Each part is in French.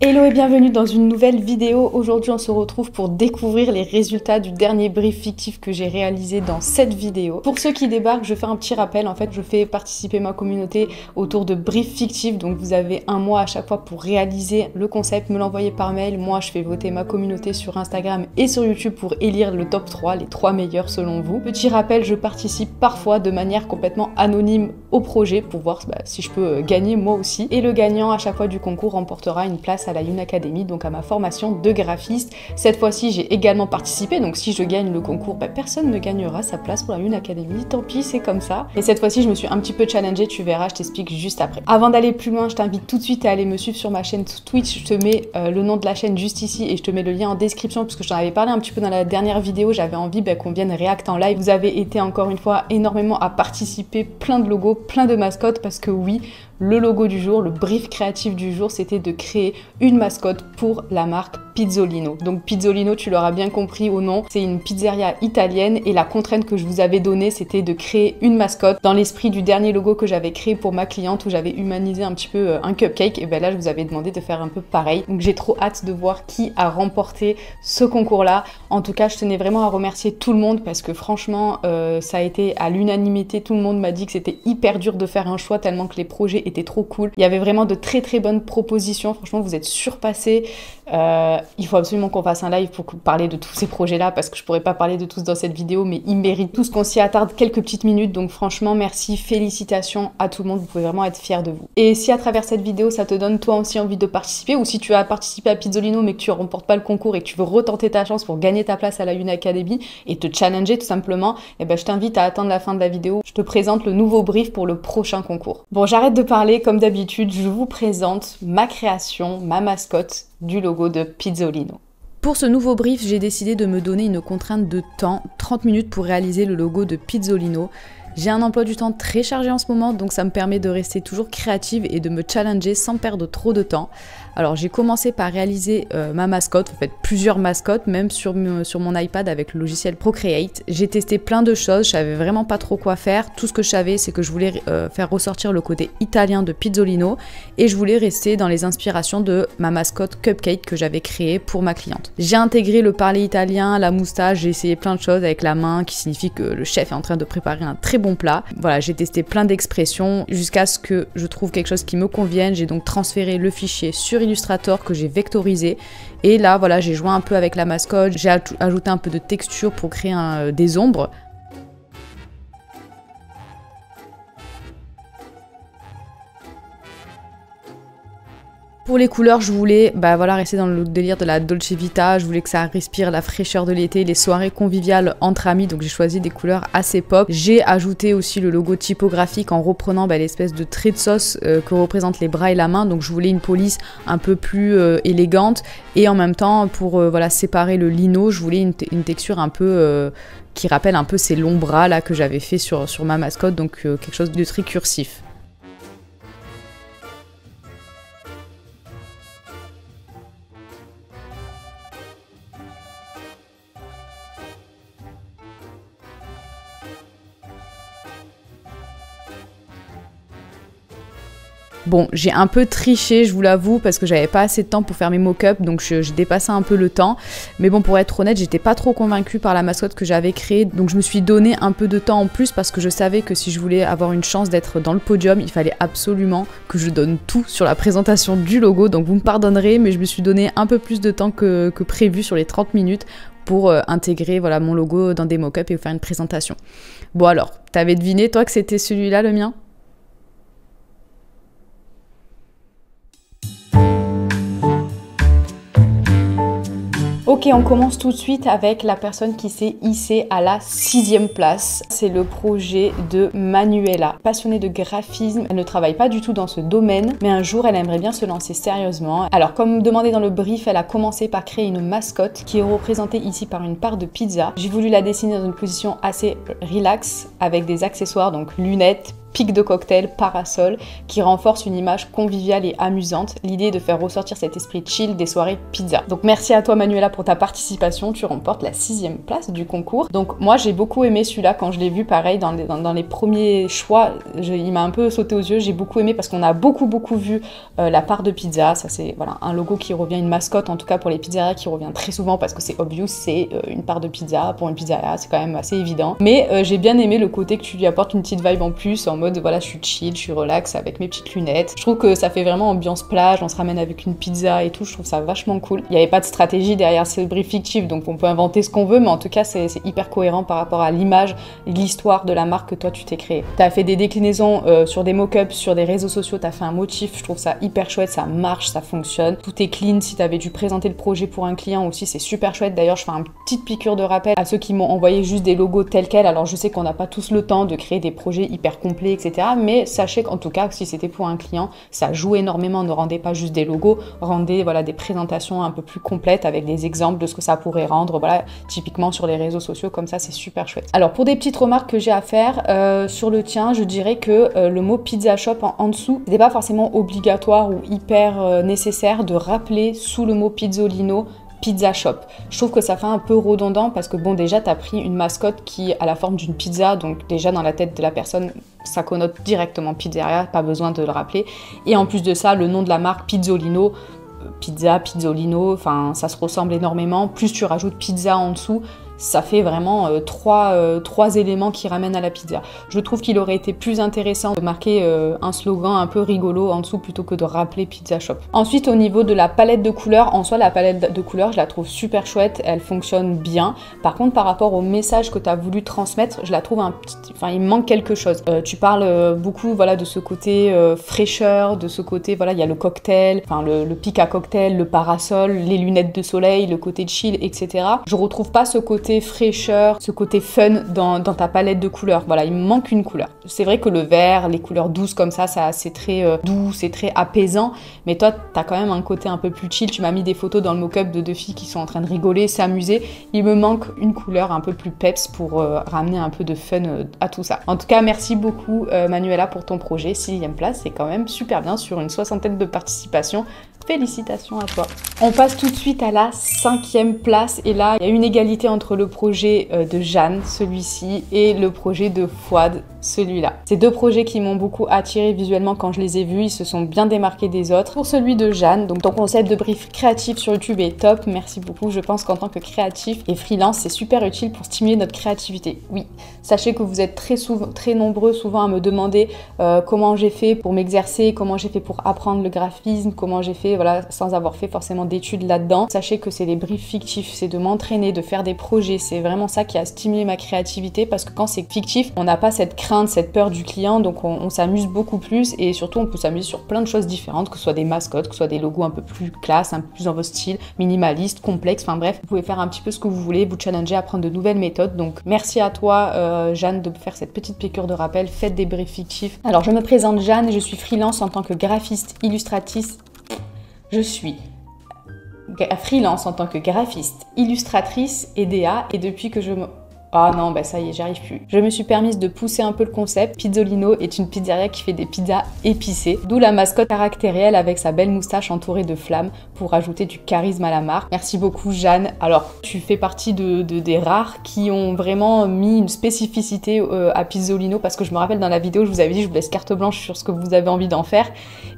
Hello et bienvenue dans une nouvelle vidéo. Aujourd'hui on se retrouve pour découvrir les résultats du dernier brief fictif que j'ai réalisé dans cette vidéo. Pour ceux qui débarquent, je fais un petit rappel. En fait, je fais participer ma communauté autour de briefs fictifs. Donc vous avez un mois à chaque fois pour réaliser le concept, me l'envoyer par mail. Moi je fais voter ma communauté sur Instagram et sur YouTube pour élire le top 3, les 3 meilleurs selon vous. Petit rappel, je participe parfois de manière complètement anonyme au projet pour voir si je peux gagner moi aussi. Et le gagnant à chaque fois du concours remportera une place à la Youn Academy, donc à ma formation de graphiste. Cette fois-ci, j'ai également participé, donc si je gagne le concours, personne ne gagnera sa place pour la Youn Academy. Tant pis, c'est comme ça. Et cette fois-ci, je me suis un petit peu challengée, tu verras, je t'explique juste après. Avant d'aller plus loin, je t'invite tout de suite à aller me suivre sur ma chaîne Twitch. Je te mets le nom de la chaîne juste ici et je te mets le lien en description parce que je t'en avais parlé un petit peu dans la dernière vidéo. J'avais envie qu'on vienne react en live. Vous avez été encore une fois énormément à participer, plein de logos, plein de mascottes parce que oui, le logo du jour, le brief créatif du jour, c'était de créer une mascotte pour la marque Pizzolino. Donc Pizzolino, tu l'auras bien compris au nom, c'est une pizzeria italienne et la contrainte que je vous avais donnée, c'était de créer une mascotte dans l'esprit du dernier logo que j'avais créé pour ma cliente où j'avais humanisé un petit peu un cupcake. Et là, je vous avais demandé de faire un peu pareil. Donc j'ai trop hâte de voir qui a remporté ce concours-là. En tout cas, je tenais vraiment à remercier tout le monde parce que franchement, ça a été à l'unanimité. Tout le monde m'a dit que c'était hyper dur de faire un choix tellement que les projets étaient trop cool. Il y avait vraiment de très très bonnes propositions. Franchement, vous êtes surpassés. Il faut absolument qu'on fasse un live pour parler de tous ces projets-là parce que je pourrais pas parler de tous dans cette vidéo, mais ils méritent tous qu'on s'y attarde quelques petites minutes. Donc franchement, merci, félicitations à tout le monde. Vous pouvez vraiment être fiers de vous. Et si à travers cette vidéo, ça te donne toi aussi envie de participer ou si tu as participé à Pizzolino mais que tu ne remportes pas le concours et que tu veux retenter ta chance pour gagner ta place à la Youn Academy et te challenger tout simplement, je t'invite à attendre la fin de la vidéo. Je te présente le nouveau brief pour le prochain concours. Bon, j'arrête de parler. Comme d'habitude, je vous présente ma création, ma mascotte du logo de Pizzolino. Pour ce nouveau brief, j'ai décidé de me donner une contrainte de temps, 30 minutes pour réaliser le logo de Pizzolino. J'ai un emploi du temps très chargé en ce moment, donc ça me permet de rester toujours créative et de me challenger sans perdre trop de temps. Alors j'ai commencé par réaliser ma mascotte, en fait plusieurs mascottes, même sur mon iPad avec le logiciel Procreate. J'ai testé plein de choses, je savais vraiment pas trop quoi faire. Tout ce que je savais, c'est que je voulais faire ressortir le côté italien de Pizzolino et je voulais rester dans les inspirations de ma mascotte Cupcake que j'avais créée pour ma cliente. J'ai intégré le parler italien, la moustache, j'ai essayé plein de choses avec la main qui signifie que le chef est en train de préparer un très bon plat. Voilà, j'ai testé plein d'expressions jusqu'à ce que je trouve quelque chose qui me convienne. J'ai donc transféré le fichier sur Illustrator que j'ai vectorisé et là voilà, j'ai joué un peu avec la mascotte, j'ai ajouté un peu de texture pour créer des ombres. Pour les couleurs, je voulais rester dans le délire de la Dolce Vita, je voulais que ça respire la fraîcheur de l'été, les soirées conviviales entre amis, donc j'ai choisi des couleurs assez pop. J'ai ajouté aussi le logo typographique en reprenant l'espèce de trait de sauce que représentent les bras et la main, donc je voulais une police un peu plus élégante et en même temps pour séparer le lino, je voulais une texture un peu qui rappelle un peu ces longs bras là que j'avais fait sur ma mascotte, donc quelque chose de très cursif. Bon, j'ai un peu triché, je vous l'avoue, parce que j'avais pas assez de temps pour faire mes mock-ups, donc j'ai dépassé un peu le temps. Mais bon, pour être honnête, j'étais pas trop convaincue par la mascotte que j'avais créée, donc je me suis donné un peu de temps en plus parce que je savais que si je voulais avoir une chance d'être dans le podium, il fallait absolument que je donne tout sur la présentation du logo. Donc vous me pardonnerez, mais je me suis donné un peu plus de temps que prévu sur les 30 minutes pour intégrer mon logo dans des mock-ups et vous faire une présentation. Bon alors, t'avais deviné toi que c'était celui-là le mien ? Ok, on commence tout de suite avec la personne qui s'est hissée à la 6e place. C'est le projet de Manuela. Passionnée de graphisme, elle ne travaille pas du tout dans ce domaine, mais un jour, elle aimerait bien se lancer sérieusement. Alors, comme demandé dans le brief, elle a commencé par créer une mascotte qui est représentée ici par une part de pizza. J'ai voulu la dessiner dans une position assez relax, avec des accessoires, donc lunettes, pic de cocktail, parasol, qui renforce une image conviviale et amusante. L'idée est de faire ressortir cet esprit chill des soirées pizza. Donc merci à toi Manuela pour ta participation, tu remportes la 6e place du concours. Donc moi j'ai beaucoup aimé celui-là quand je l'ai vu, pareil dans les premiers choix, il m'a un peu sauté aux yeux, j'ai beaucoup aimé parce qu'on a beaucoup vu la part de pizza, ça c'est voilà, un logo qui revient, une mascotte en tout cas pour les pizzerias qui revient très souvent parce que c'est obvious, c'est une part de pizza, pour une pizzeria c'est quand même assez évident. Mais j'ai bien aimé le côté que tu lui apportes une petite vibe en plus, en mode voilà je suis chill, je suis relax avec mes petites lunettes. Je trouve que ça fait vraiment ambiance plage, on se ramène avec une pizza et tout, je trouve ça vachement cool. Il n'y avait pas de stratégie derrière ce brief fictif, donc on peut inventer ce qu'on veut, mais en tout cas c'est hyper cohérent par rapport à l'image et l'histoire de la marque que toi tu t'es créée. T'as fait des déclinaisons sur des mock-ups, sur des réseaux sociaux, t'as fait un motif, je trouve ça hyper chouette, ça marche, ça fonctionne, tout est clean. Si t'avais dû présenter le projet pour un client aussi, c'est super chouette. D'ailleurs je fais une petite piqûre de rappel à ceux qui m'ont envoyé juste des logos tels quels. Alors je sais qu'on n'a pas tous le temps de créer des projets hyper complets, etc. Mais sachez qu'en tout cas, si c'était pour un client, ça joue énormément. Ne rendez pas juste des logos, rendez voilà, des présentations un peu plus complètes avec des exemples de ce que ça pourrait rendre, voilà, typiquement sur les réseaux sociaux, comme ça c'est super chouette. Alors pour des petites remarques que j'ai à faire sur le tien, je dirais que le mot pizza shop en dessous, c'était pas forcément obligatoire ou hyper nécessaire de rappeler sous le mot pizzolino pizza shop. Je trouve que ça fait un peu redondant parce que bon, déjà t'as pris une mascotte qui a la forme d'une pizza, donc déjà dans la tête de la personne ça connote directement pizzeria, pas besoin de le rappeler. Et en plus de ça, le nom de la marque Pizzolino, pizza, pizzolino, enfin ça se ressemble énormément. Plus tu rajoutes pizza en dessous, ça fait vraiment trois éléments qui ramènent à la pizza. Je trouve qu'il aurait été plus intéressant de marquer un slogan un peu rigolo en dessous plutôt que de rappeler pizza shop. Ensuite, au niveau de la palette de couleurs, en soi la palette de couleurs je la trouve super chouette, elle fonctionne bien. Par contre, par rapport au message que tu as voulu transmettre, je la trouve il manque quelque chose. Tu parles beaucoup voilà, de ce côté fraîcheur, de ce côté, voilà, il y a le cocktail, enfin le pic à cocktail, le parasol, les lunettes de soleil, le côté chill, etc. Je retrouve pas ce côté fraîcheur, ce côté fun dans ta palette de couleurs. Voilà, il me manque une couleur. C'est vrai que le vert, les couleurs douces comme ça c'est très doux, c'est très apaisant, mais toi, t'as quand même un côté un peu plus chill. Tu m'as mis des photos dans le mock-up de deux filles qui sont en train de rigoler, s'amuser. Il me manque une couleur un peu plus peps pour ramener un peu de fun à tout ça. En tout cas, merci beaucoup Manuela pour ton projet. 6e place, c'est quand même super bien sur une 60aine de participation. Félicitations à toi. On passe tout de suite à la 5e place et là il y a une égalité entre le projet de Jeanne, celui-ci, et le projet de Fouad, celui-là. Ces deux projets qui m'ont beaucoup attiré visuellement quand je les ai vus, ils se sont bien démarqués des autres. Pour celui de Jeanne, donc ton concept de brief créatif sur YouTube est top, merci beaucoup. Je pense qu'en tant que créatif et freelance, c'est super utile pour stimuler notre créativité. Oui, sachez que vous êtes très nombreux souvent à me demander comment j'ai fait pour m'exercer, comment j'ai fait pour apprendre le graphisme, comment j'ai fait voilà, sans avoir fait forcément d'études là-dedans. Sachez que c'est des briefs fictifs, c'est de m'entraîner, de faire des projets, c'est vraiment ça qui a stimulé ma créativité parce que quand c'est fictif, on n'a pas cette crainte, cette peur du client, donc on s'amuse beaucoup plus et surtout on peut s'amuser sur plein de choses différentes, que ce soit des mascottes, que ce soit des logos un peu plus classe, un peu plus dans vos styles, minimaliste, complexe, enfin bref, vous pouvez faire un petit peu ce que vous voulez, vous challenger, apprendre de nouvelles méthodes. Donc merci à toi Jeanne de faire cette petite piqûre de rappel, faites des briefs fictifs. Alors je me présente Jeanne et je suis freelance en tant que graphiste, illustratrice. Je suis freelance en tant que graphiste, illustratrice et DA et depuis que je me... Ah non, bah ça y est, j'y arrive plus. Je me suis permise de pousser un peu le concept. Pizzolino est une pizzeria qui fait des pizzas épicées, d'où la mascotte caractérielle avec sa belle moustache entourée de flammes pour ajouter du charisme à la marque. Merci beaucoup Jeanne. Alors, tu fais partie des rares qui ont vraiment mis une spécificité à Pizzolino parce que je me rappelle dans la vidéo, je vous avais dit, je vous laisse carte blanche sur ce que vous avez envie d'en faire.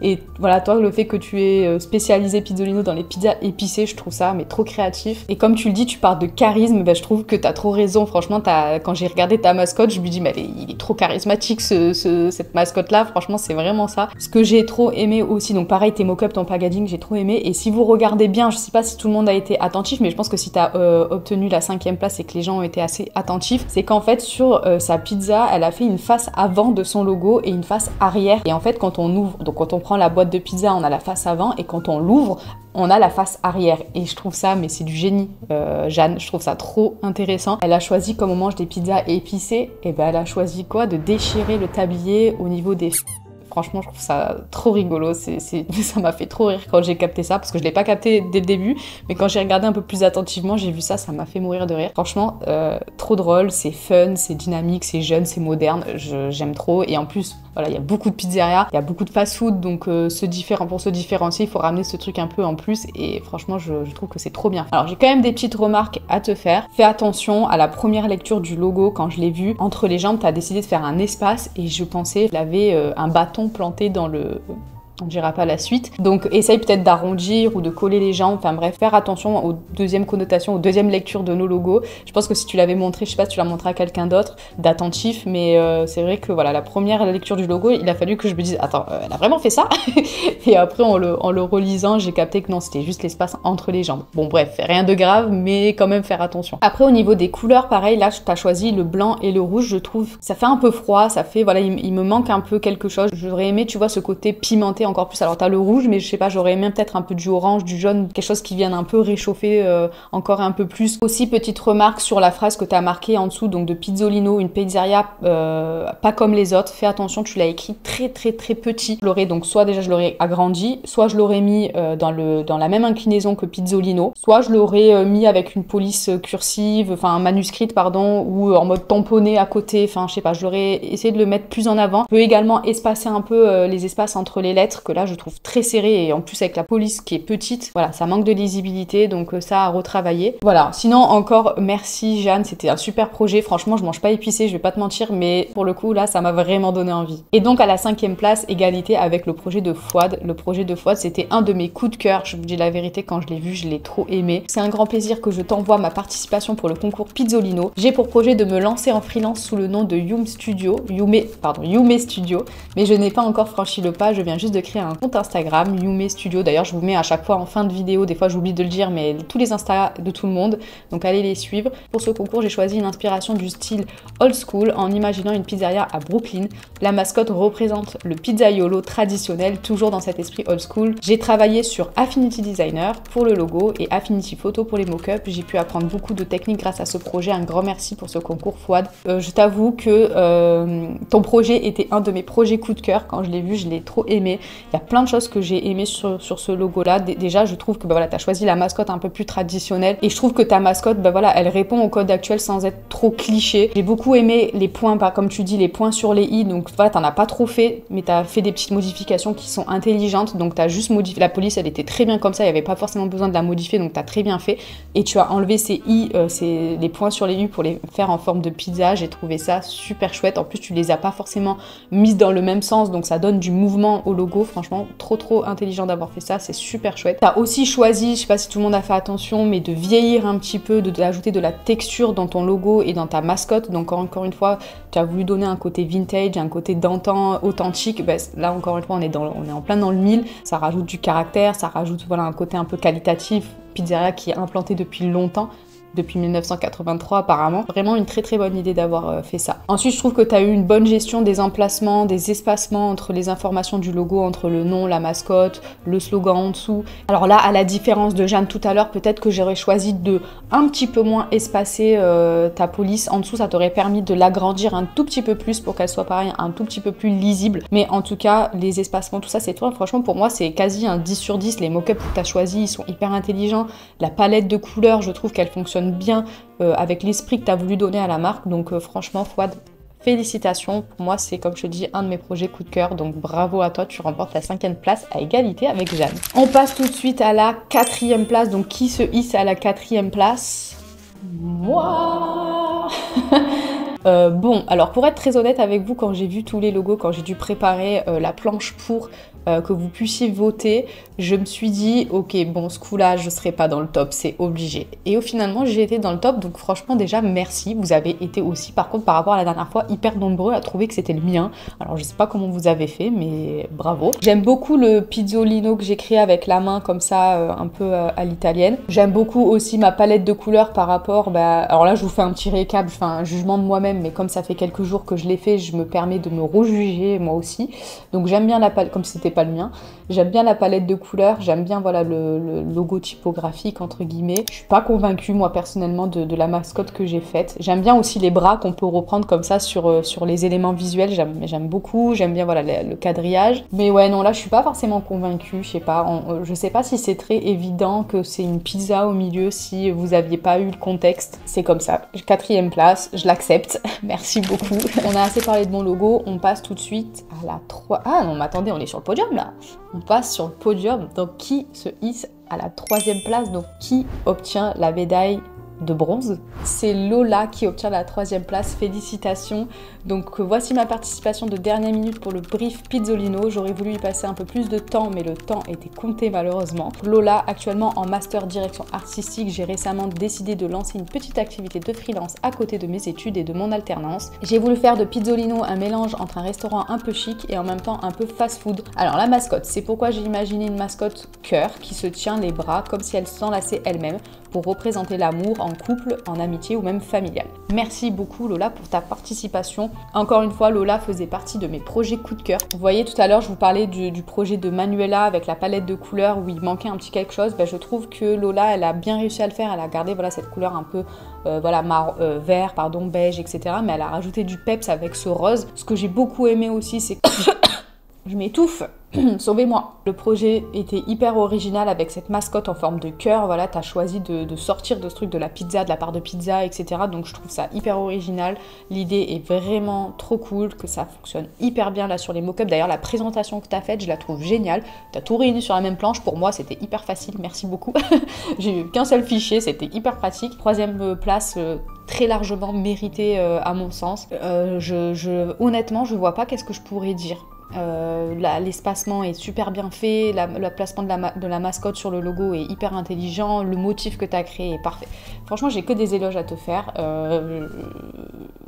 Et voilà, toi, le fait que tu aies spécialisé Pizzolino dans les pizzas épicées, je trouve ça mais trop créatif. Et comme tu le dis, tu parles de charisme, bah, je trouve que t'as trop raison, franchement. Quand j'ai regardé ta mascotte, je me dis mais il est trop charismatique cette mascotte là, franchement c'est vraiment ça. Ce que j'ai trop aimé aussi, donc pareil tes mock-up, ton packaging, j'ai trop aimé. Et si vous regardez bien, je sais pas si tout le monde a été attentif, mais je pense que si t'as obtenu la 5e place et que les gens ont été assez attentifs, c'est qu'en fait sur sa pizza, elle a fait une face avant de son logo et une face arrière. Et en fait quand on ouvre, donc quand on prend la boîte de pizza, on a la face avant et quand on l'ouvre, on a la face arrière. Et je trouve ça, mais c'est du génie, Jeanne, je trouve ça trop intéressant. Elle a choisi, comme on mange des pizzas épicées, et ben elle a choisi quoi? De déchirer le tablier au niveau des... Franchement, je trouve ça trop rigolo, ça m'a fait trop rire quand j'ai capté ça, parce que je l'ai pas capté dès le début, mais quand j'ai regardé un peu plus attentivement, j'ai vu ça m'a fait mourir de rire. Franchement, trop drôle, c'est fun, c'est dynamique, c'est jeune, c'est moderne, j'aime trop, et en plus, voilà, il y a beaucoup de pizzerias, il y a beaucoup de fast-food, donc pour se différencier, il faut ramener ce truc un peu en plus et franchement, je trouve que c'est trop bien. Alors j'ai quand même des petites remarques à te faire. Fais attention à la première lecture du logo. Quand je l'ai vu, entre les jambes, tu as décidé de faire un espace et je pensais qu'il avait un bâton planté dans le... On dira pas la suite. Donc essaye peut-être d'arrondir ou de coller les jambes. Enfin bref, faire attention aux deuxièmes connotations, aux deuxièmes lectures de nos logos. Je pense que si tu l'avais montré, je sais pas si tu l'as montré à quelqu'un d'autre, d'attentif, mais c'est vrai que voilà, la première lecture du logo, il a fallu que je me dise, attends, elle a vraiment fait ça? Et après, en le relisant, j'ai capté que non, c'était juste l'espace entre les jambes. Bon bref, rien de grave, mais quand même faire attention. Après, au niveau des couleurs, pareil, là, tu as choisi le blanc et le rouge, je trouve, ça fait un peu froid, ça fait, voilà, il me manque un peu quelque chose. J'aurais aimé, tu vois, ce côté pimenté encore plus. Alors t'as le rouge, mais je sais pas, j'aurais aimé peut-être un peu du orange, du jaune, quelque chose qui vienne un peu réchauffer encore un peu plus. Aussi, petite remarque sur la phrase que t'as marquée en dessous, donc de Pizzolino, une pizzeria pas comme les autres. Fais attention, tu l'as écrit très petit. Je l'aurais donc soit déjà je l'aurais agrandi, soit je l'aurais mis dans la même inclinaison que Pizzolino, soit je l'aurais mis avec une police cursive, enfin manuscrite pardon, ou en mode tamponné à côté. Enfin je sais pas, je l'aurais essayé de le mettre plus en avant. Je peux également espacer un peu les espaces entre les lettres que là je trouve très serré et en plus avec la police qui est petite, voilà, ça manque de lisibilité, donc ça à retravailler. Voilà, sinon encore merci Jeanne, c'était un super projet, franchement je mange pas épicé, je vais pas te mentir, mais pour le coup là ça m'a vraiment donné envie. Et donc à la 5e place, égalité avec le projet de Fouad. Le projet de Fouad c'était un de mes coups de cœur, je vous dis la vérité, quand je l'ai vu je l'ai trop aimé. C'est un grand plaisir que je t'envoie ma participation pour le concours Pizzolino. J'ai pour projet de me lancer en freelance sous le nom de Yume Studio, Yume Studio, mais je n'ai pas encore franchi le pas, je viens juste de créer un compte Instagram, Yume Studio. D'ailleurs, je vous mets à chaque fois en fin de vidéo, des fois j'oublie de le dire, mais tous les Insta de tout le monde, donc allez les suivre. Pour ce concours, j'ai choisi une inspiration du style old school en imaginant une pizzeria à Brooklyn. La mascotte représente le pizzaiolo traditionnel, toujours dans cet esprit old school. J'ai travaillé sur Affinity Designer pour le logo et Affinity Photo pour les mock-ups. J'ai pu apprendre beaucoup de techniques grâce à ce projet. Un grand merci pour ce concours, Fouad. Je t'avoue que ton projet était un de mes projets coup de cœur. Quand je l'ai vu, je l'ai trop aimé. Il y a plein de choses que j'ai aimé sur ce logo là. Déjà je trouve que voilà, tu as choisi la mascotte un peu plus traditionnelle et je trouve que ta mascotte voilà, elle répond au code actuel sans être trop cliché. J'ai beaucoup aimé les points, comme tu dis, les points sur les i, donc voilà, t'en as pas trop fait, mais tu as fait des petites modifications qui sont intelligentes, donc tu as juste modifié. La police elle était très bien comme ça, il n'y avait pas forcément besoin de la modifier, donc tu as très bien fait et tu as enlevé ces i, les points sur les u pour les faire en forme de pizza. J'ai trouvé ça super chouette. En plus tu les as pas forcément mises dans le même sens, donc ça donne du mouvement au logo. Franchement trop intelligent d'avoir fait ça, c'est super chouette. T'as aussi choisi, je sais pas si tout le monde a fait attention, mais de vieillir un petit peu, d'ajouter de la texture dans ton logo et dans ta mascotte. Donc encore une fois, tu as voulu donner un côté vintage, un côté d'antan, authentique. Ben, là encore une fois, on est en plein dans le mille. Ça rajoute du caractère, ça rajoute voilà un côté un peu qualitatif. Pizzeria qui est implantée depuis longtemps. Depuis 1983 apparemment. Vraiment une très bonne idée d'avoir fait ça. Ensuite, je trouve que tu as eu une bonne gestion des emplacements, des espacements entre les informations du logo, entre le nom, la mascotte, le slogan en dessous. Alors là, à la différence de Jeanne tout à l'heure, peut-être que j'aurais choisi de un petit peu moins espacer ta police. En dessous, ça t'aurait permis de l'agrandir un tout petit peu plus pour qu'elle soit pareil, un tout petit peu plus lisible. Mais en tout cas, les espacements, tout ça, c'est toi. Franchement, pour moi, c'est quasi un 10 sur 10. Les mock-ups que tu as choisis, ils sont hyper intelligents. La palette de couleurs, je trouve qu'elle fonctionne bien avec l'esprit que tu as voulu donner à la marque. Donc franchement, Fouad, félicitations. Pour moi, c'est comme je te dis, un de mes projets coup de cœur. Donc bravo à toi, tu remportes la 5e place à égalité avec Jeanne. On passe tout de suite à la 4e place. Donc qui se hisse à la 4e place? Moi. Bon, alors pour être très honnête avec vous, quand j'ai vu tous les logos, quand j'ai dû préparer la planche pour que vous puissiez voter, je me suis dit, ok, bon, ce coup-là, je serai pas dans le top, c'est obligé. Et finalement, j'ai été dans le top, donc franchement, déjà, merci. Vous avez été aussi, par contre, par rapport à la dernière fois, hyper nombreux à trouver que c'était le mien. Alors, je sais pas comment vous avez fait, mais bravo. J'aime beaucoup le pizzolino que j'ai créé avec la main, comme ça, un peu à l'italienne. J'aime beaucoup aussi ma palette de couleurs par rapport, alors là, je vous fais un petit récap, je fais un jugement de moi-même, mais comme ça fait quelques jours que je l'ai fait, je me permets de me rejuger moi aussi. Donc, j'aime bien la palette, comme c'était pas le mien. J'aime bien la palette de couleurs, j'aime bien voilà le logo typographique entre guillemets. Je suis pas convaincue moi personnellement de la mascotte que j'ai faite. J'aime bien aussi les bras qu'on peut reprendre comme ça sur les éléments visuels, j'aime beaucoup, j'aime bien voilà le quadrillage. Mais ouais non là je suis pas forcément convaincue, je sais pas, je sais pas si c'est très évident que c'est une pizza au milieu si vous aviez pas eu le contexte. C'est comme ça. 4e place, je l'accepte. Merci beaucoup. On a assez parlé de mon logo, on passe tout de suite à la 3. Ah non mais attendez, on est sur le podium là. On passe sur le podium. Donc qui se hisse à la 3e place? Donc qui obtient la médaille de bronze? C'est Lola qui obtient la 3e place. Félicitations. Donc voici ma participation de dernière minute pour le brief Pizzolino. J'aurais voulu y passer un peu plus de temps, mais le temps était compté malheureusement. Lola, actuellement en master direction artistique, j'ai récemment décidé de lancer une petite activité de freelance à côté de mes études et de mon alternance. J'ai voulu faire de Pizzolino un mélange entre un restaurant un peu chic et en même temps un peu fast-food. Alors la mascotte, c'est pourquoi j'ai imaginé une mascotte cœur qui se tient les bras comme si elle s'enlaçait elle-même pour représenter l'amour en couple, en amitié ou même familial. Merci beaucoup Lola pour ta participation. Encore une fois, Lola faisait partie de mes projets coup de cœur. Vous voyez tout à l'heure, je vous parlais du projet de Manuela avec la palette de couleurs où il manquait un petit quelque chose. Ben, je trouve que Lola, elle a bien réussi à le faire. Elle a gardé voilà, cette couleur un peu vert, beige, etc. Mais elle a rajouté du peps avec ce rose. Ce que j'ai beaucoup aimé aussi, c'est que... Je m'étouffe. Sauvez-moi. Le projet était hyper original avec cette mascotte en forme de cœur. Voilà, t'as choisi de sortir de ce truc de la pizza, de la part de pizza, etc. Donc je trouve ça hyper original. L'idée est vraiment trop cool, que ça fonctionne hyper bien là sur les mock-ups. D'ailleurs, la présentation que t'as faite, je la trouve géniale. T'as tout réuni sur la même planche. Pour moi, c'était hyper facile. Merci beaucoup. J'ai eu qu'un seul fichier, c'était hyper pratique. 3e place. Très largement méritée à mon sens. Honnêtement, je vois pas qu'est-ce que je pourrais dire. L'espacement est super bien fait, le placement de la mascotte sur le logo est hyper intelligent, le motif que tu as créé est parfait. Franchement, j'ai que des éloges à te faire.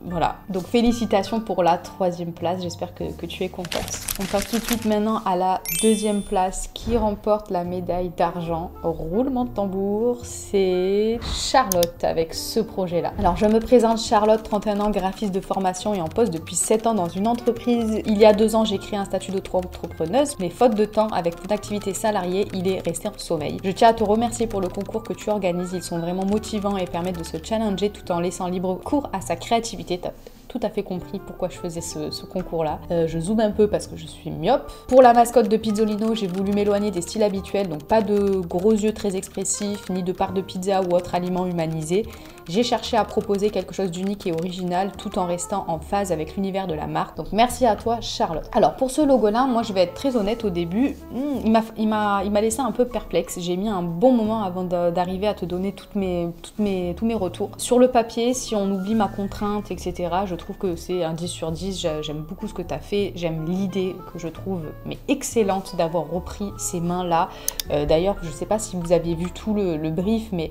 Voilà, donc félicitations pour la 3e place, j'espère que tu es contente. On passe tout de suite maintenant à la 2e place qui remporte la médaille d'argent. Roulement de tambour, c'est Charlotte avec ce projet-là. Alors je me présente Charlotte, 31 ans, graphiste de formation et en poste depuis 7 ans dans une entreprise. Il y a 2 ans, j'ai créé un statut d'auto-entrepreneuse, mais faute de temps avec mon activité salariée, il est resté en sommeil. Je tiens à te remercier pour le concours que tu organises, ils sont vraiment motivants et permettent de se challenger tout en laissant libre cours à sa créativité. T'as tout à fait compris pourquoi je faisais ce concours-là. Je zoome un peu parce que je suis myope. Pour la mascotte de Pizzolino, j'ai voulu m'éloigner des styles habituels, donc pas de gros yeux très expressifs, ni de part de pizza ou autre aliment humanisé. J'ai cherché à proposer quelque chose d'unique et original tout en restant en phase avec l'univers de la marque. Donc merci à toi Charlotte. Alors pour ce logo-là, moi je vais être très honnête au début, il m'a laissé un peu perplexe. J'ai mis un bon moment avant d'arriver à te donner tous mes retours. Sur le papier, si on oublie ma contrainte, etc., je trouve que c'est un 10 sur 10. J'aime beaucoup ce que tu as fait. J'aime l'idée que je trouve mais excellente d'avoir repris ces mains-là. D'ailleurs, je ne sais pas si vous aviez vu tout le brief, mais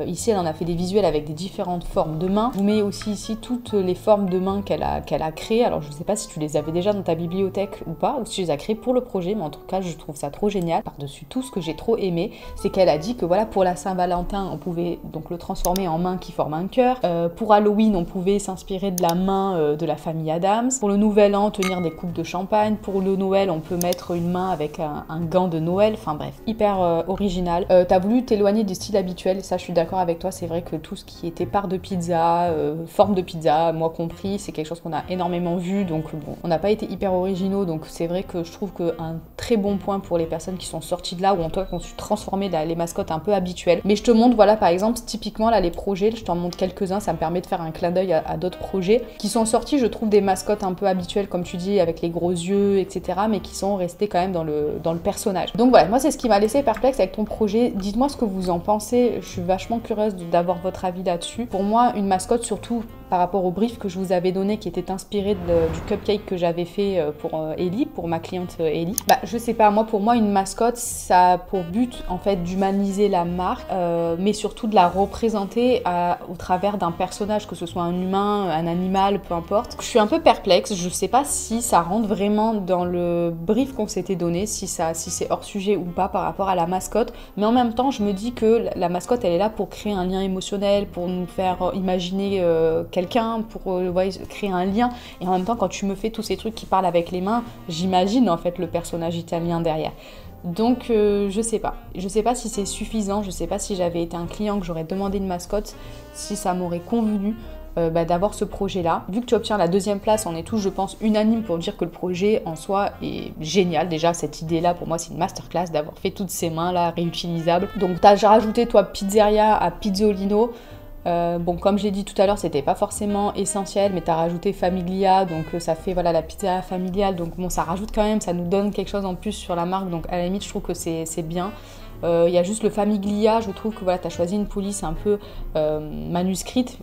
ici elle en a fait des visuels avec des différentes formes de mains. Je vous mets aussi ici toutes les formes de mains qu'elle a créées. Alors je ne sais pas si tu les avais déjà dans ta bibliothèque ou pas, ou si tu les as créées pour le projet, mais en tout cas je trouve ça trop génial. Par-dessus tout, ce que j'ai trop aimé, c'est qu'elle a dit que voilà, pour la Saint-Valentin, on pouvait donc le transformer en main qui forme un cœur. Pour Halloween, on pouvait s'inspirer de la main de la famille Adams. Pour le Nouvel An, tenir des coupes de champagne. Pour le Noël, on peut mettre une main avec un gant de Noël. Enfin bref, hyper original. T'as voulu t'éloigner des styles habituels, ça je suis d'accord avec toi. C'est vrai que tout ce qui était part de pizza, forme de pizza, moi compris, c'est quelque chose qu'on a énormément vu. Donc bon, on n'a pas été hyper originaux. Donc c'est vrai que je trouve qu'un très bon point pour les personnes qui sont sorties de là, ou en tout cas qui ont su transformer les mascottes un peu habituelles. Mais je te montre, voilà, par exemple, typiquement là les projets, je t'en montre quelques-uns, ça me permet de faire un clin d'œil à d'autres projets qui sont sortis, je trouve, des mascottes un peu habituelles, comme tu dis, avec les gros yeux, etc., mais qui sont restés quand même dans le personnage. Donc voilà, moi c'est ce qui m'a laissé perplexe avec ton projet. Dites-moi ce que vous en pensez, je suis vachement curieuse d'avoir votre avis là-dessus. Pour moi, une mascotte, surtout par rapport au brief que je vous avais donné, qui était inspiré du cupcake que j'avais fait pour Ellie, pour ma cliente Ellie. Bah, je sais pas, moi, pour moi, une mascotte, ça a pour but, en fait, d'humaniser la marque, mais surtout de la représenter au travers d'un personnage, que ce soit un humain, un animal, peu importe. Je suis un peu perplexe, je sais pas si ça rentre vraiment dans le brief qu'on s'était donné, si c'est hors sujet ou pas par rapport à la mascotte, mais en même temps, je me dis que la mascotte, elle est là pour créer un lien émotionnel, pour nous faire imaginer quelqu'un, pour ouais, créer un lien. Et en même temps, quand tu me fais tous ces trucs qui parlent avec les mains, j'imagine en fait le personnage italien derrière. Donc je sais pas. Je sais pas si c'est suffisant, je sais pas si j'avais été un client que j'aurais demandé une mascotte, si ça m'aurait convenu. D'avoir ce projet-là. Vu que tu obtiens la 2e place, on est tous, je pense, unanimes pour dire que le projet en soi est génial. Déjà, cette idée-là, pour moi, c'est une masterclass d'avoir fait toutes ces mains-là réutilisables. Donc, tu as rajouté, toi, pizzeria à pizzolino. Bon, comme j'ai dit tout à l'heure, c'était pas forcément essentiel, mais tu as rajouté famiglia, donc ça fait voilà la pizzeria familiale. Donc bon, ça rajoute quand même, ça nous donne quelque chose en plus sur la marque. Donc à la limite, je trouve que c'est bien. Il y a juste le famiglia, je trouve que voilà, tu as choisi une police un peu manuscrite,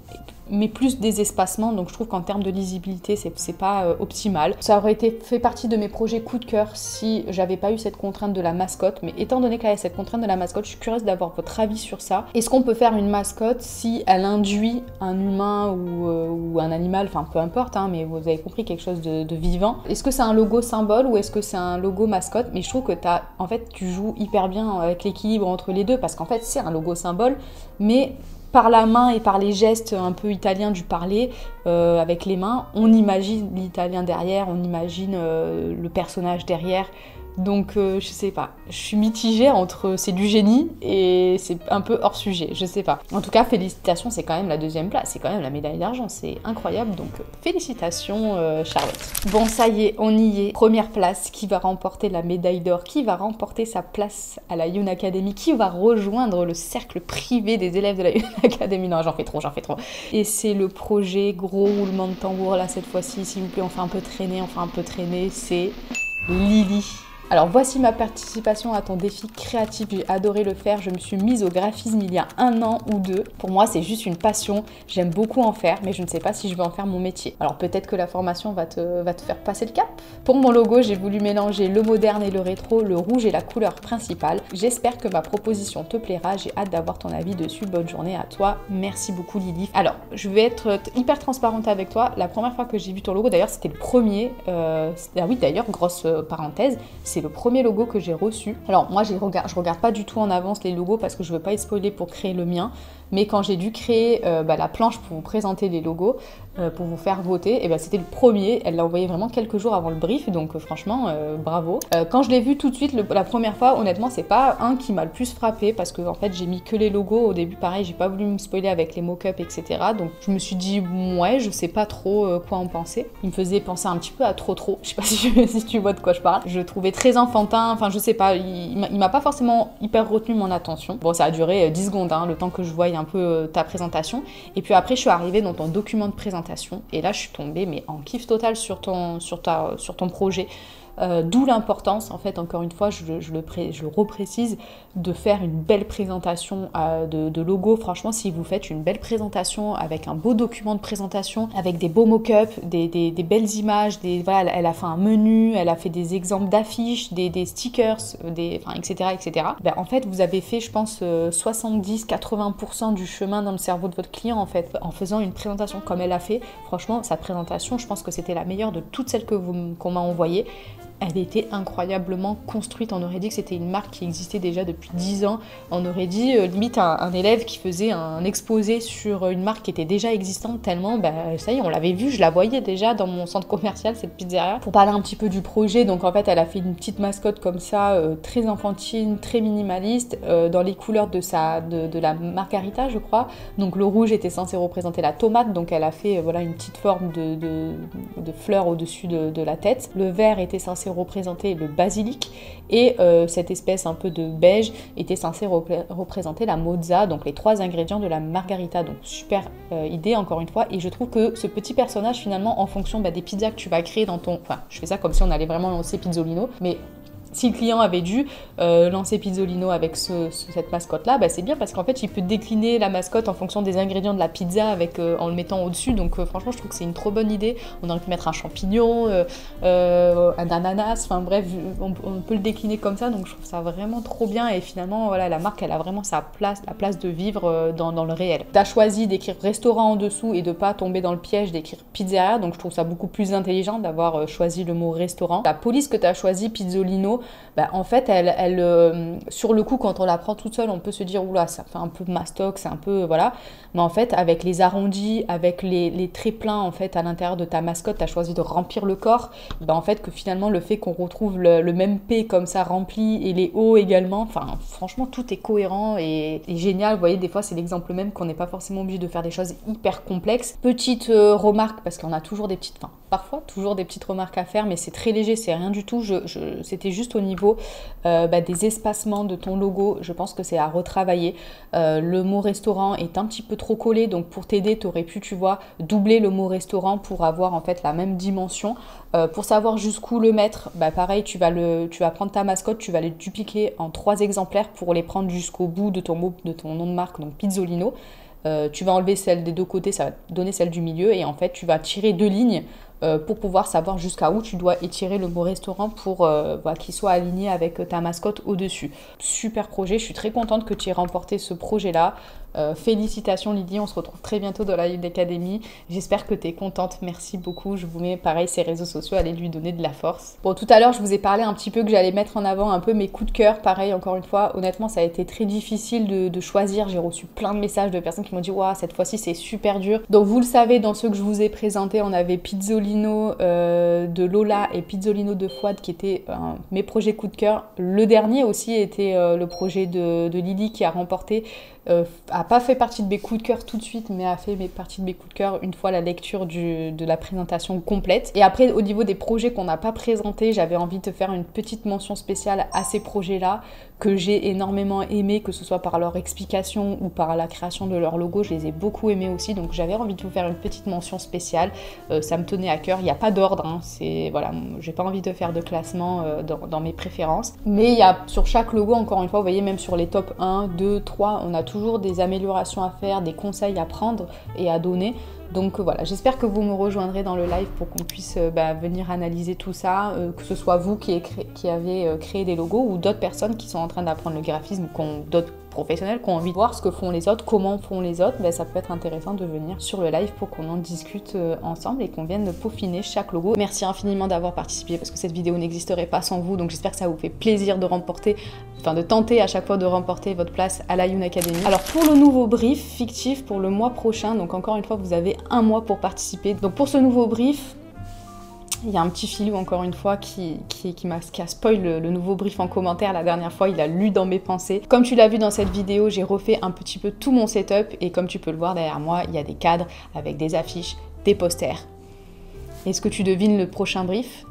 mais plus des espacements, donc je trouve qu'en termes de lisibilité, c'est pas optimal. Ça aurait fait partie de mes projets coup de cœur si j'avais pas eu cette contrainte de la mascotte, mais étant donné qu'il y a cette contrainte de la mascotte, je suis curieuse d'avoir votre avis sur ça. Est-ce qu'on peut faire une mascotte si elle induit un humain ou un animal, enfin peu importe, hein, mais vous avez compris, quelque chose de vivant? Est-ce que c'est un logo symbole ou est-ce que c'est un logo mascotte? Mais je trouve que en fait, tu joues hyper bien avec l'équilibre entre les deux, parce qu'en fait, c'est un logo symbole, mais par la main et par les gestes un peu italiens du parler, avec les mains, on imagine l'italien derrière, on imagine le personnage derrière. Donc je sais pas, je suis mitigée entre c'est du génie et c'est un peu hors sujet, je sais pas. En tout cas, félicitations, c'est quand même la 2e place, c'est quand même la médaille d'argent, c'est incroyable, donc félicitations Charlotte. Bon, ça y est, on y est. Première place, qui va remporter la médaille d'or, qui va remporter sa place à la Youn Academy, qui va rejoindre le cercle privé des élèves de la Youn Academy. Non, j'en fais trop. Et c'est le projet, gros roulement de tambour là cette fois-ci, s'il vous plaît, on fait un peu traîner, c'est Lily. Alors voici ma participation à ton défi créatif, j'ai adoré le faire, je me suis mise au graphisme il y a 1 an ou 2. Pour moi c'est juste une passion, j'aime beaucoup en faire, mais je ne sais pas si je vais en faire mon métier. Alors peut-être que la formation va te faire passer le cap. Pour mon logo, j'ai voulu mélanger le moderne et le rétro, le rouge est la couleur principale. J'espère que ma proposition te plaira, j'ai hâte d'avoir ton avis dessus, bonne journée à toi, merci beaucoup Lily. Alors, je vais être hyper transparente avec toi, la première fois que j'ai vu ton logo, d'ailleurs c'était le premier, ah oui d'ailleurs, grosse parenthèse, c'est le premier logo que j'ai reçu. Alors moi je regarde pas du tout en avance les logos parce que je veux pas être spoilée pour créer le mien, mais quand j'ai dû créer la planche pour vous présenter les logos, pour vous faire voter, et c'était le premier, elle l'a envoyé vraiment quelques jours avant le brief, donc franchement bravo. Quand je l'ai vu tout de suite la première fois, honnêtement c'est pas un qui m'a le plus frappé parce que en fait j'ai mis que les logos au début, pareil j'ai pas voulu me spoiler avec les mock-ups etc, donc je me suis dit ouais je sais pas trop quoi en penser. Il me faisait penser un petit peu à trop, je sais pas si tu vois de quoi je parle. Je trouvais très enfantin, enfin je sais pas, il m'a pas forcément hyper retenu mon attention. Bon ça a duré 10 secondes, hein, le temps que je voie un peu ta présentation, et puis après je suis arrivée dans ton document de présentation, et là je suis tombée mais en kiff total sur ton projet. D'où l'importance, en fait, encore une fois, je le reprécise, de faire une belle présentation de logo. Franchement, si vous faites une belle présentation avec un beau document de présentation, avec des beaux mock-ups, des belles images, voilà, elle a fait un menu, elle a fait des exemples d'affiches, des stickers, etc. En fait, vous avez fait, je pense, 70-80% du chemin dans le cerveau de votre client, en fait, en faisant une présentation comme elle a fait. Franchement, sa présentation, je pense que c'était la meilleure de toutes celles qu'on m'a envoyées. Elle était incroyablement construite, on aurait dit que c'était une marque qui existait déjà depuis 10 ans, on aurait dit limite un élève qui faisait un exposé sur une marque qui était déjà existante, tellement, ça y est, on l'avait vu, je la voyais déjà dans mon centre commercial, cette pizzeria. Pour parler un petit peu du projet, donc en fait elle a fait une petite mascotte comme ça, très enfantine, très minimaliste, dans les couleurs de la margarita je crois, donc le rouge était censé représenter la tomate, donc elle a fait voilà une petite forme de fleur au-dessus de la tête, le vert était censé représenter le basilic et cette espèce un peu de beige était censée représenter la mozza, donc les 3 ingrédients de la margarita. Donc super idée encore une fois, et je trouve que ce petit personnage finalement en fonction des pizzas que tu vas créer dans ton... Enfin je fais ça comme si on allait vraiment lancer Pizzolino, mais si le client avait dû lancer Pizzolino avec cette mascotte-là, c'est bien parce qu'en fait, il peut décliner la mascotte en fonction des ingrédients de la pizza en le mettant au-dessus. Donc franchement, je trouve que c'est une trop bonne idée. On aurait pu mettre un champignon, un ananas, enfin bref, on peut le décliner comme ça. Donc je trouve ça vraiment trop bien. Et finalement, voilà, la marque, elle a vraiment sa place, la place de vivre dans le réel. Tu as choisi d'écrire restaurant en dessous et de pas tomber dans le piège d'écrire pizzeria. Donc je trouve ça beaucoup plus intelligent d'avoir choisi le mot restaurant. La police que tu as choisi, Pizzolino, bah, en fait, sur le coup, quand on la prend toute seule, on peut se dire, oula, ça fait un peu mastoc, c'est un peu, voilà. Mais en fait, avec les arrondis, avec les traits pleins, en fait, à l'intérieur de ta mascotte, tu as choisi de remplir le corps, bah, en fait, que finalement, le fait qu'on retrouve le même P comme ça rempli et les O également, enfin, franchement, tout est cohérent et génial. Vous voyez, des fois, c'est l'exemple même qu'on n'est pas forcément obligé de faire des choses hyper complexes. Petite remarque, parce qu'on a toujours des petites, enfin, parfois, toujours des petites remarques à faire, mais c'est très léger, c'est rien du tout. C'était juste au niveau des espacements de ton logo. Je pense que c'est à retravailler. Le mot restaurant est un petit peu trop collé, donc pour t'aider, tu aurais pu, tu vois, doubler le mot restaurant pour avoir en fait la même dimension. Pour savoir jusqu'où le mettre, bah pareil, tu vas prendre ta mascotte, tu vas les dupliquer en 3 exemplaires pour les prendre jusqu'au bout de ton nom de marque, donc Pizzolino. Tu vas enlever celle des 2 côtés, ça va te donner celle du milieu, et en fait tu vas tirer 2 lignes pour pouvoir savoir jusqu'à où tu dois étirer le mot restaurant pour qu'il soit aligné avec ta mascotte au-dessus. Super projet, je suis très contente que tu aies remporté ce projet-là. Félicitations Lydie, on se retrouve très bientôt dans la Youn Academy. J'espère que tu es contente, merci beaucoup. Je vous mets pareil ses réseaux sociaux, allez lui donner de la force. Bon, tout à l'heure je vous ai parlé un petit peu que j'allais mettre en avant un peu mes coups de cœur. Pareil, encore une fois, honnêtement ça a été très difficile de choisir. J'ai reçu plein de messages de personnes qui m'ont dit waouh, cette fois-ci c'est super dur. Donc vous le savez, dans ceux que je vous ai présentés, on avait Pizzolino de Lola et Pizzolino de Fouad qui étaient mes projets coup de cœur. Le dernier aussi était le projet de Lydie qui a remporté, a pas fait partie de mes coups de cœur tout de suite, mais a fait partie de mes coups de cœur une fois la lecture de la présentation complète. Et après, au niveau des projets qu'on n'a pas présentés, j'avais envie de faire une petite mention spéciale à ces projets-là que j'ai énormément aimé, que ce soit par leur explication ou par la création de leur logo. Je les ai beaucoup aimés aussi, donc j'avais envie de vous faire une petite mention spéciale. Ça me tenait à cœur. Il n'y a pas d'ordre, hein. Voilà, j'ai pas envie de faire de classement dans mes préférences. Mais il y a sur chaque logo, encore une fois, vous voyez, même sur les top 1, 2, 3, on a toujours des améliorations à faire, des conseils à prendre et à donner. Donc voilà, j'espère que vous me rejoindrez dans le live pour qu'on puisse venir analyser tout ça, que ce soit vous qui avez créé des logos ou d'autres personnes qui sont en train d'apprendre le graphisme, d'autres professionnels qui ont envie de voir ce que font les autres, comment font les autres. Ça peut être intéressant de venir sur le live pour qu'on en discute ensemble et qu'on vienne peaufiner chaque logo. Merci infiniment d'avoir participé parce que cette vidéo n'existerait pas sans vous, donc j'espère que ça vous fait plaisir de tenter à chaque fois de remporter votre place à la Youn Academy. Alors pour le nouveau brief fictif pour le mois prochain, donc encore une fois vous avez un mois pour participer. Donc pour ce nouveau brief, il y a un petit filou encore une fois qui a spoil le nouveau brief en commentaire la dernière fois, il a lu dans mes pensées. Comme tu l'as vu dans cette vidéo, j'ai refait un petit peu tout mon setup et comme tu peux le voir derrière moi, il y a des cadres avec des affiches, des posters. Est-ce que tu devines le prochain brief?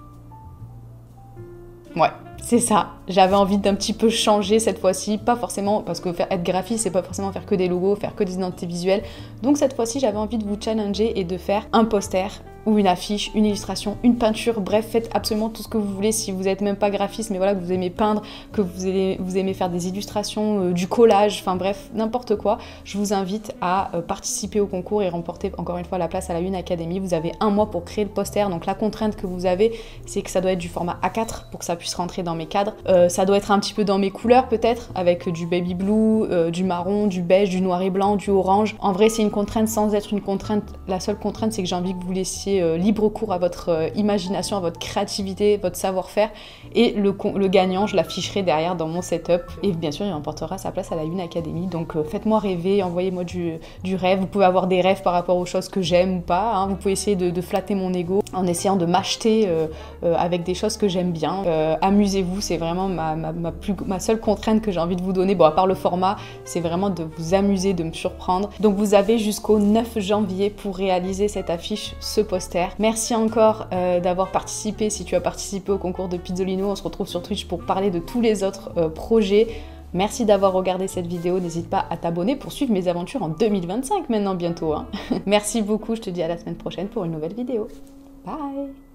Ouais, c'est ça. J'avais envie d'un petit peu changer cette fois-ci, pas forcément, parce que être graphiste, c'est pas forcément faire que des logos, faire que des identités visuelles. Donc cette fois-ci, j'avais envie de vous challenger et de faire un poster ou une affiche, une illustration, une peinture, bref, faites absolument tout ce que vous voulez si vous n'êtes même pas graphiste, mais voilà, que vous aimez peindre, que vous aimez faire des illustrations, du collage, enfin bref, n'importe quoi. Je vous invite à participer au concours et remporter encore une fois la place à la Youn Academy. Vous avez un mois pour créer le poster, donc la contrainte que vous avez, c'est que ça doit être du format A4 pour que ça puisse rentrer dans mes cadres. Ça doit être un petit peu dans mes couleurs peut-être, avec du baby blue, du marron, du beige, du noir et blanc, du orange. En vrai, c'est une contrainte sans être une contrainte. La seule contrainte, c'est que j'ai envie que vous laissiez libre cours à votre imagination, à votre créativité, votre savoir-faire. Et le gagnant, je l'afficherai derrière dans mon setup. Et bien sûr, il remportera sa place à la Youn Academy. Donc faites-moi rêver, envoyez-moi du rêve. Vous pouvez avoir des rêves par rapport aux choses que j'aime ou pas. Hein. Vous pouvez essayer de flatter mon ego en essayant de m'acheter avec des choses que j'aime bien. Amusez-vous, c'est vraiment ma seule contrainte que j'ai envie de vous donner. Bon, à part le format, c'est vraiment de vous amuser, de me surprendre. Donc vous avez jusqu'au 9 janvier pour réaliser cette affiche, ce poster. Merci encore d'avoir participé. Si tu as participé au concours de Pizzolino, on se retrouve sur Twitch pour parler de tous les autres projets. Merci d'avoir regardé cette vidéo. N'hésite pas à t'abonner pour suivre mes aventures en 2025 maintenant bientôt. Hein. Merci beaucoup, je te dis à la semaine prochaine pour une nouvelle vidéo. Bye!